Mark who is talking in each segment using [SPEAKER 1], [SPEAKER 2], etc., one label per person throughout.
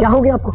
[SPEAKER 1] क्या हो गया आपको?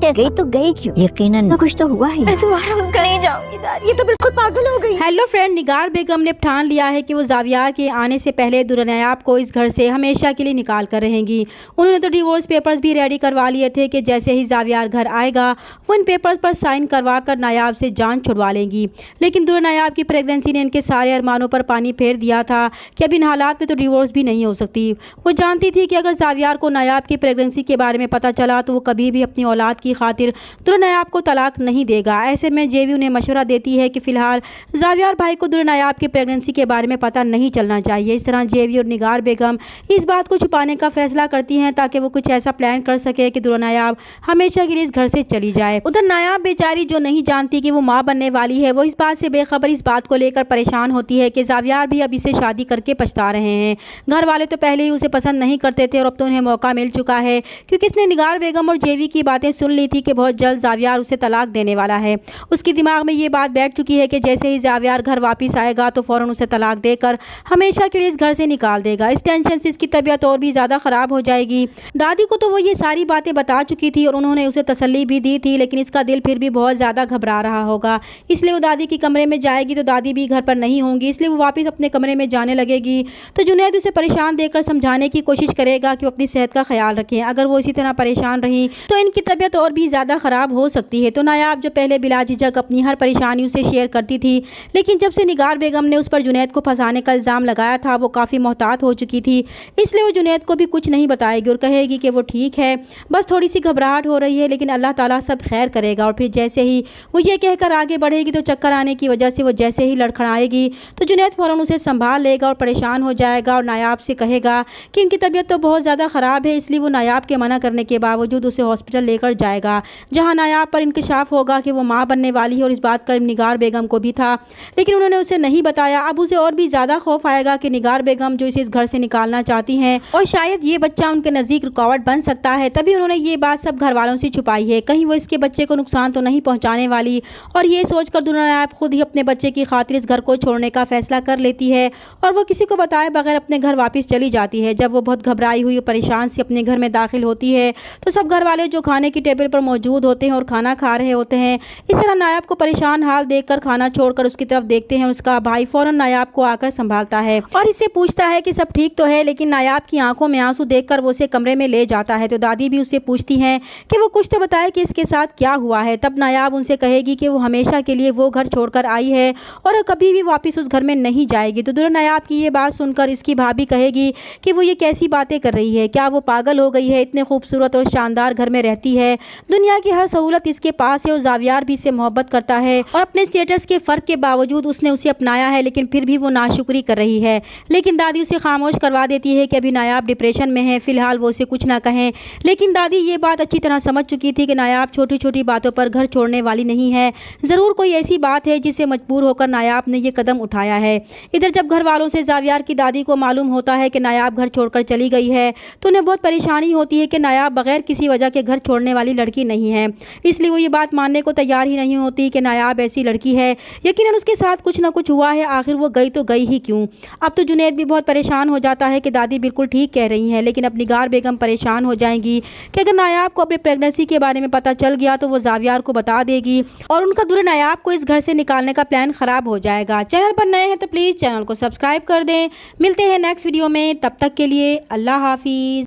[SPEAKER 2] गई तो गई क्यों? यकीनन कुछ तो हुआ है।
[SPEAKER 3] मैं दोबारा उस घर नहीं जाऊंगी दादी, ये तो बिल्कुल पागल हो गई।
[SPEAKER 4] हेलो फ्रेंड, निगार बेगम ने ठान लिया है कि वो जावियार के आने से पहले दुर्नायाब को इस घर से हमेशा के लिए निकाल कर रहेंगी। उन्होंने तो डिवोर्स पेपर्स भी रेडी करवा लिए थे कि जैसे ही जावियार घर आएगा वो इन पेपर्स पर साइन करवा कर नायाब से जान छुड़वा लेंगी। लेकिन दुर्नायाब की प्रेगनेंसी ने इनके सारे अरमानों पर पानी फेर दिया था कि अब इन हालात में तो डिवोर्स भी नहीं हो सकती। वो जानती थी कि अगर जावियार को नायाब की प्रेगनेंसी के बारे में पता चला तो वो कभी भी अपनी औलाद की खातिर दुर्नायाब को तलाक नहीं देगा। ऐसे में जेवी उन्हें मशवरा देती है कि फिलहाल जावियार भाई को दुर्नायाब की प्रेगनेंसी के बारे में पता नहीं चलना चाहिए। इस तरह जेवी और निगार बेगम इस बात को छुपाने का फैसला करती हैं ताकि वो कुछ ऐसा प्लान कर सके कि दुर्नायाब हमेशा के लिए इस घर से चली जाए। उधर नायाब बेचारी जो नहीं जानती कि वो माँ बनने वाली है, वो इस बात से बेखबर इस बात को लेकर परेशान होती है कि जावियार भी अब इसे शादी करके पछता रहे हैं। घर वाले तो पहले ही उसे पसंद नहीं करते थे और अब तो उन्हें मौका मिल चुका है क्योंकि इसने निगार बेगम और जेवी की बातें सुन ली थी कि बहुत जल्द जावियार उसे तलाक देने वाला है। उसके दिमाग में ये बात बैठ चुकी है कि जैसे ही जावियार घर वापस आएगा तो फ़ौरन उसे तलाक देकर हमेशा के लिए इस घर से निकाल देगा। इस टेंशन से इसकी तबीयत और भी ज़्यादा ख़राब हो जाएगी। दादी को तो वो ये सारी बातें बता चुकी थी और उन्होंने उसे तसल्ली भी दी थी, लेकिन इसका दिल फिर भी बहुत ज़्यादा घबरा रहा होगा। इसलिए वो दादी के कमरे में जाएगी तो दादी भी घर पर नहीं होंगी, इसलिए वो वापस अपने कमरे में जाने लगेगी। तो जुनैद उसे परेशान देखकर समझाने की कोशिश करेगा कि वो अपनी सेहत का ख्याल रखें। अगर वो इसी तरह परेशान रही तो इनकी तबीयत और भी ज़्यादा ख़राब हो सकती है। तो नायाब जो पहले बिला झिझक अपनी हर परेशानी उसे शेयर करती थी, लेकिन जब से निगार बेगम ने उस पर जुनैद को फंसाने का इल्ज़ाम लगाया था वो काफ़ी मोहतात हो चुकी थी। इसलिए वो जुनैद को भी कुछ नहीं बताएगी और कहेगी कि वो ठीक है, बस थोड़ी सी घबराहट हो रही है, लेकिन अल्लाह ताला सब खैर करेगा। और फिर जैसे ही वो ये कहकर आगे बढ़ेगी तो चक्कर आने की वजह से वो जैसे ही लड़खड़ाएगी तो जुनैद फ़ौरन उसे संभाल लेगा और परेशान हो जाएगा और नायाब से कहेगा कि इनकी तबीयत तो बहुत ज़्यादा ख़राब है। इसलिए वो नायाब के मना करने के बावजूद उसे हॉस्पिटल लेकर जाएगा, जहाँ नायाब पर इंकशाफ होगा कि वो माँ बनने वाली है। और इस बात का निगार बेगम को भी था, लेकिन उन्होंने उसे नहीं बताया। अब उसे और भी ज़्यादा खौफ आएगा कि निगार बेगम जो इसे इस घर से निकालना चाहती हैं और शायद ये बच्चा उनके नज़दीक रुकावट बन सकता है, तभी उन्होंने ये बात सब घर वालों से छुपाई है। कहीं वो इसके बच्चे को नुकसान तो नहीं पहुँचाने वाली। और ये सोचकर दुर्नायाब खुद ही अपने बच्चे की खातिर इस घर को छोड़ने का फैसला कर लेती है और वो किसी को बताए बगैर अपने घर वापस चली जाती है। जब वो बहुत घबराई हुई और परेशान से अपने घर में दाखिल होती है तो सब घर वाले जो खाने की टेबल पर मौजूद होते हैं और खाना खा रहे होते हैं, इस तरह नायाब को परेशान हाल देखकर खाना छोड़कर उसकी तरफ देखते हैं। उसका भाई फौरन नायाब को आकर संभालता है और इससे पूछता है कि सब ठीक तो है, लेकिन नायाब की आंखों में आंसू देखकर वो उसे कमरे में ले जाता है। तो दादी भी उससे पूछती हैं कि वो कुछ तो बताए कि इसके साथ क्या हुआ है। तब नायाब उनसे कहेगी कि वो हमेशा के लिए वो घर छोड़कर आई है और कभी भी वापस उस घर में नहीं जाएगी। तो दुर्नायाब की ये बात सुनकर इसकी भाभी कहेगी कि वो ये कैसी बातें कर रही है, क्या वो पागल हो गई है? इतने खूबसूरत और शानदार घर में रहती है, दुनिया की हर सहूलत इसके पास है और जावियार भी इससे मोहब्बत करता है और अपने स्टेटस के फ़र्क के बावजूद उसने उसे अपनाया है, लेकिन फिर भी वो नाशुक्री कर रही है। लेकिन दादी उसे खामोश करवा देती है कि अभी नायाब डिप्रेशन में है, फिलहाल वो उसे कुछ ना कहें। लेकिन दादी ये बात अच्छी तरह समझ चुकी थी कि नायाब छोटी छोटी बातों पर घर छोड़ने वाली नहीं है। ज़रूर कोई ऐसी बात है जिससे मजबूर होकर नायाब ने यह कदम उठाया है। इधर जब घर वालों से जावियार की दादी को मालूम होता है कि नायाब घर छोड़कर चली गई है तो उन्हें बहुत परेशानी होती है कि नायाब बगैर किसी वजह के घर छोड़ने वाली लड़की नहीं है। इसलिए वो ये बात मानने को तैयार ही नहीं होती कि नायाब ऐसी लड़की है। यकीनन उसके साथ कुछ ना कुछ हुआ है, आखिर वो गई तो गई ही क्यों। अब तो जुनैद भी बहुत परेशान हो जाता है कि दादी बिल्कुल ठीक कह रही हैं, लेकिन अब निगार बेगम परेशान हो जाएंगी कि अगर नायाब को अपनी प्रेगनेंसी के बारे में पता चल गया तो वो जावियार को बता देगी और उनका दुर्नायाब को इस घर से निकालने का प्लान ख़राब हो जाएगा। चैनल पर नए हैं तो प्लीज़ चैनल को सब्सक्राइब कर दें। मिलते हैं नेक्स्ट वीडियो में, तब तक के लिए अल्लाह हाफिज़।